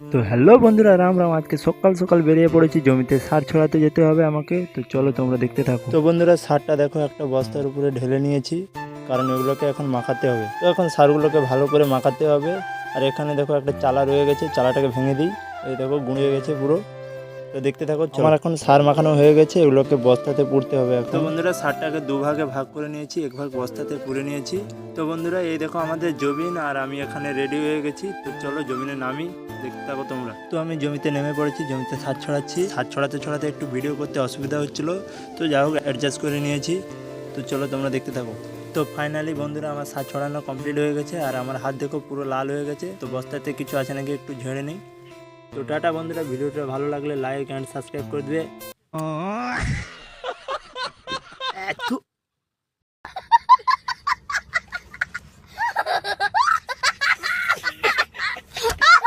তো হ্যালো বন্ধুরা, রাম রাম। আজকে সকাল সকাল বেরিয়ে পড়েছি, জমিতে সার ছড়াতে যেতে হবে আমাকে। তো চলো তোমরা দেখতে থাকো। তো বন্ধুরা, সারটা দেখো একটা বস্তার উপরে ঢেলে নিয়েছি, কারণ এগুলোকে এখন মাখাতে হবে। তো এখন সারগুলোকে ভালো করে মাখাতে হবে। আর এখানে দেখো একটা চালা রয়ে গেছে, চালাটাকে ভেঙে দিই। এই দেখো গুঁড়িয়ে গেছে পুরো। তো দেখতে থাকো। আমার এখন সার মাখানো হয়ে গেছে, এগুলোকে বস্তাতে পুড়তে হবে। তো বন্ধুরা, সারটাকে দুভাগে ভাগ করে নিয়েছি, এক ভাগ বস্তাতে পুড়ে নিয়েছি। তো বন্ধুরা, এই দেখো আমাদের জমিন, আর আমি এখানে রেডি হয়ে গেছি। তো চলো জমিনে নামি, দেখতে থাকো তোমরা। তো আমি জমিতে নেমে পড়েছি, জমিতে সার ছড়াচ্ছি। সার ছড়াতে ছড়াতে একটু ভিডিও করতে অসুবিধা হচ্ছিল, তো যা হোক অ্যাডজাস্ট করে নিয়েছি। তো চলো তোমরা দেখতে থাকো। তো ফাইনালি বন্ধুরা, আমার সার ছড়ানো কমপ্লিট হয়ে গেছে, আর আমার হাত দেখো পুরো লাল হয়ে গেছে। তো বস্তাতে কিছু আছে নাকি একটু ঝেড়ে নিই। তো টাটা বন্ধুরা, ভিডিওটা ভালো লাগলে লাইক অ্যান্ড সাবস্ক্রাইব করে দিবে।